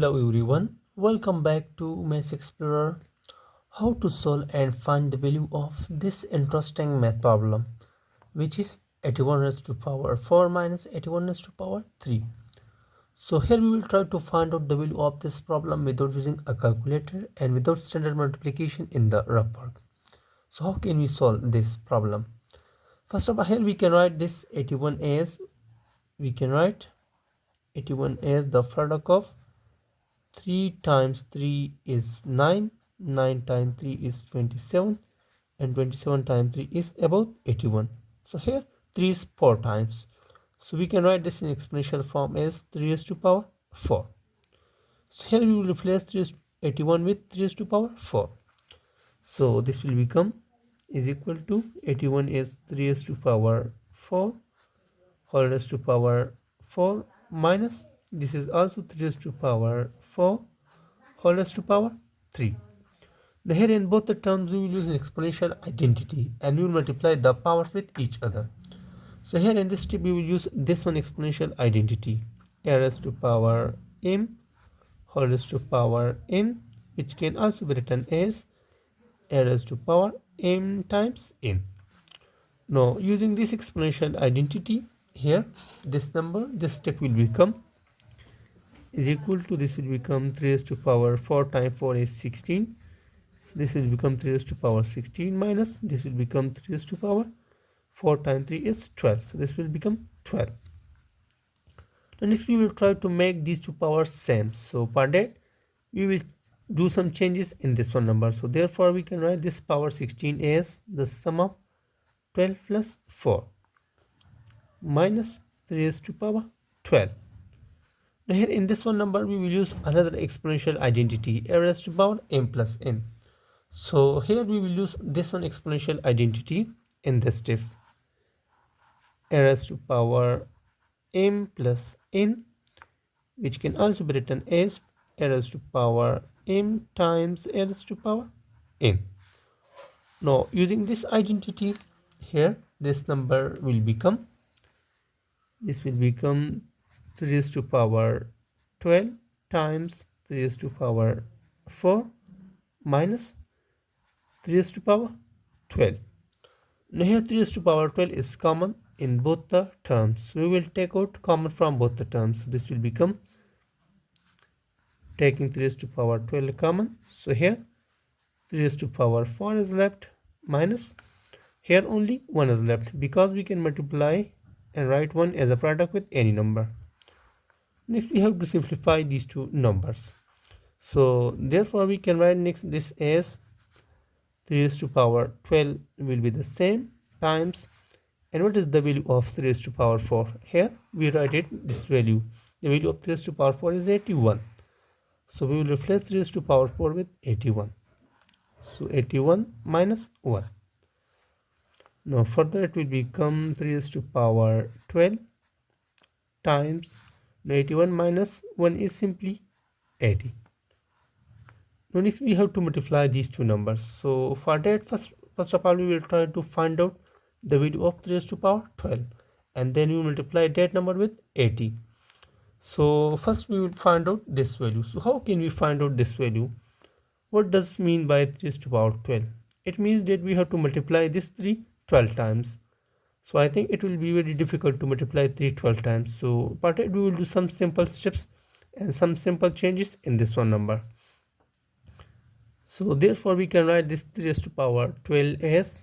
Hello everyone, welcome back to Math Explorer. How to solve and find the value of this interesting math problem, which is 81 raised to power 4 minus 81 raised to power 3. So here we will try to find out the value of this problem without using a calculator and without standard multiplication in the rough work. So how can we solve this problem? First of all, here we can write this 81 as the product of 3 times 3 is 9, 9 times 3 is 27, and 27 times 3 is about 81. So here 3 is 4 times. So we can write this in exponential form as 3 raised to power 4. So here we will replace 81 with 3 raised to power 4. So this will become is equal to 81 is 3 raised to power 4 whole raised to power 4 minus this is also 3 raised to power 4 whole raised to power 3. Now here in both the terms we will use an exponential identity and we will multiply the powers with each other. So here in this step we will use this one exponential identity, a raised to power m whole raised to power n, which can also be written as a raised to power m times n. Now using this exponential identity here, this step will become is equal to, this will become 3 raised to power 4 times 4 is 16. So this will become 3 raised to power 16 minus this will become 3 raised to power 4 times 3 is 12. So this will become 12. Now next we will try to make these two powers same. So for that we will do some changes in this one number. So therefore we can write this power 16 as the sum of 12 plus 4 minus 3 raised to power 12. Now here in this one number we will use another exponential identity, a raised to power m plus n. So here we will use this one exponential identity in this step, a raised to power m plus n, which can also be written as a raised to power m times a raised to power n. Now using this identity here, this number will become 3 raised to power 12 times 3 raised to power 4 minus 3 raised to power 12. Now here 3 raised to power 12 is common in both the terms. We will take out common from both the terms. So this will become, taking 3 raised to power 12 common. So here 3 raised to power 4 is left minus here only 1 is left because we can multiply and write 1 as a product with any number. Next we have to simplify these two numbers. So therefore we can write next this as 3 raised to power 12 will be the same times, and what is the value of 3 raised to power 4? Here we write it this value. The value of 3 raised to power 4 is 81. So we will replace 3 raised to power 4 with 81. So 81 minus 1. Now further it will become 3 raised to power 12 times, now 81 minus 1 is simply 80. Now next we have to multiply these two numbers. So for that first of all we will try to find out the value of 3 raised to power 12 and then we will multiply that number with 80. So first we will find out this value. So how can we find out this value? What does it mean by 3 raised to power 12? It means that we have to multiply this 3 12 times. So I think it will be very difficult to multiply 3 12 times. So but we will do some simple steps and some simple changes in this one number. So therefore we can write this 3 raised to power 12 as,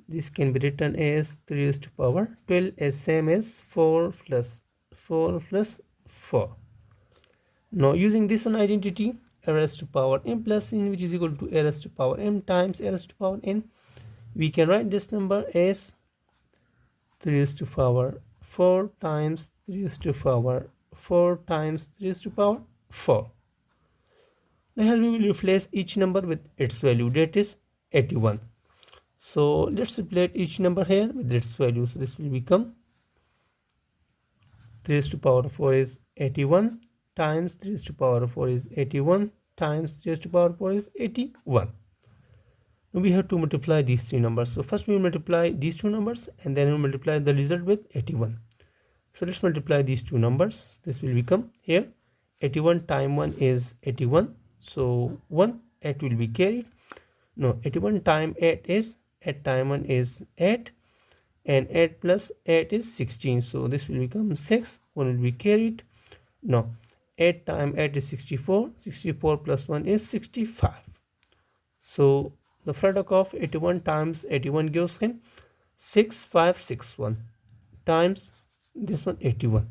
this can be written as 3 raised to power 12 as same as 4 plus 4 plus 4. Now using this one identity, a raised to power m plus n, which is equal to a raised to power m times a raised to power n, we can write this number as 3 raised to power 4 times 3 raised to power 4 times 3 raised to power 4. Now here we will replace each number with its value, that is 81. So let's replace each number here with its value. So this will become 3 raised to power 4 is 81 times 3 raised to power 4 is 81 times 3 raised to power 4 is 81. Now we have to multiply these three numbers. So first we will multiply these two numbers and then we will multiply the result with 81. So let's multiply these two numbers. This will become here 81 times 1 is 81, so 1 8 will be carried. No, 81 times 8 is 8 times 1 is 8, and 8 plus 8 is 16, so this will become 6, 1 will be carried. No, 8 times 8 is 64, 64 plus 1 is 65. So the product of 81 times 81 gives him 6561 times this one 81.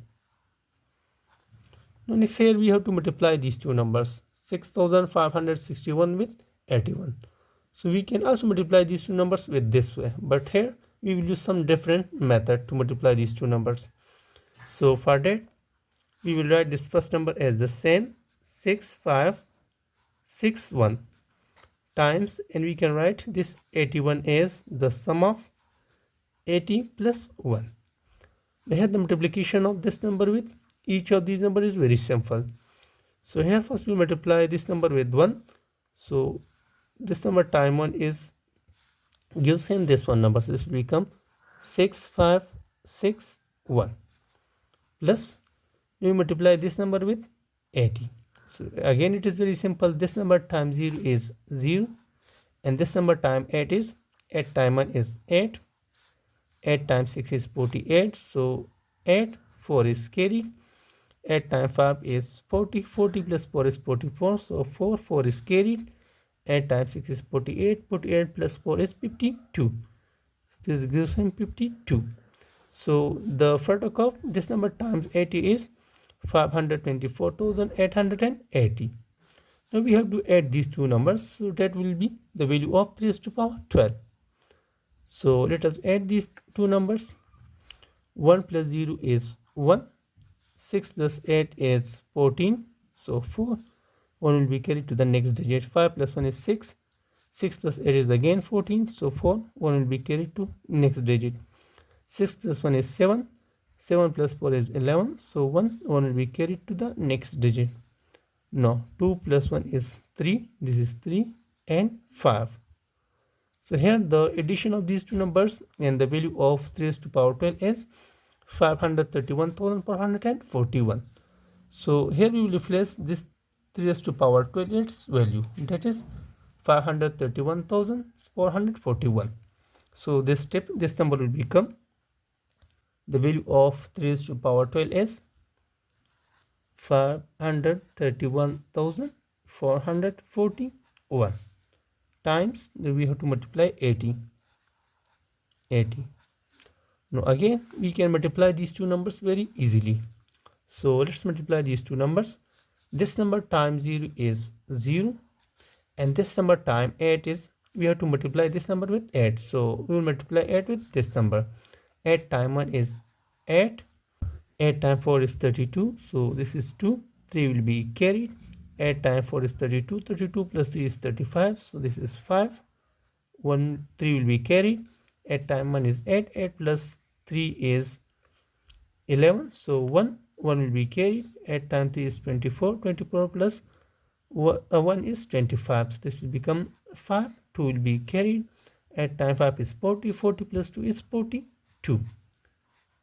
Now next here we have to multiply these two numbers, 6561 with 81. So we can also multiply these two numbers with this way, but here we will use some different method to multiply these two numbers. So for that we will write this first number as the same, 6561 times, and we can write this 81 as the sum of 80 plus 1. Here the multiplication of this number with each of these numbers is very simple. So here first we multiply this number with 1. So this number time 1 is gives him this one number. So this will become 6561 plus we multiply this number with 80. So again it is very simple. This number times 0 is 0, and this number times 8 is 8 times 1 is 8. 8 times 6 is 48, so 8, 4 is carried. 8 times 5 is 40, 40 plus 4 is 44, so 4, 4 is carried. 8 times 6 is 48, 48 plus 4 is 52. This gives him 52. So the product of this number times 80 is 524,880. Now we have to add these two numbers, so that will be the value of 3 raised to power 12. So let us add these two numbers. 1 plus 0 is 1, 6 plus 8 is 14, so 4, 1 will be carried to the next digit. 5 plus 1 is 6, 6 plus 8 is again 14, so 4, 1 will be carried to next digit. 6 plus 1 is 7, 7 plus 4 is 11, so 1 will be carried to the next digit. Now 2 plus 1 is 3, this is 3, and 5. So here the addition of these two numbers and the value of 3 raised to power 12 is 531,441. So here we will replace this 3 raised to power 12 its value, that is 531,441. So this number will become, the value of 3 raised to power 12 is 531,441 times we have to multiply 80. Now again we can multiply these two numbers very easily. So let's multiply these two numbers. This number times 0 is 0, and this number times 8 is, we have to multiply this number with 8. So we will multiply 8 with this number. 8 times 1 is 8, 8 times 4 is 32, so this is 2, 3 will be carried. 8 times 4 is 32, 32 plus 3 is 35, so this is 5, 3 will be carried. 8 times 1 is 8, 8 plus 3 is 11, so 1 will be carried. 8 times 3 is 24, 24 plus 1 is 25, so this will become 5, 2 will be carried. 8 times 5 is 40, 40 plus 2 is 42,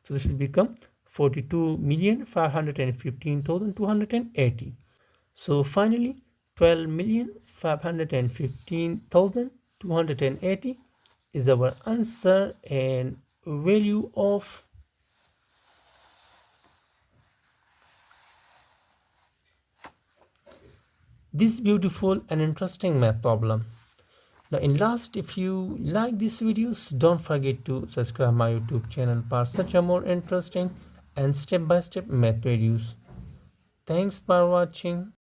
so this will become 42,515,280. So finally 12,515,280 is our answer, and value of this beautiful and interesting math problem. Now in last, if you like these videos, don't forget to subscribe my YouTube channel for such a more interesting and step-by-step math videos. Thanks for watching.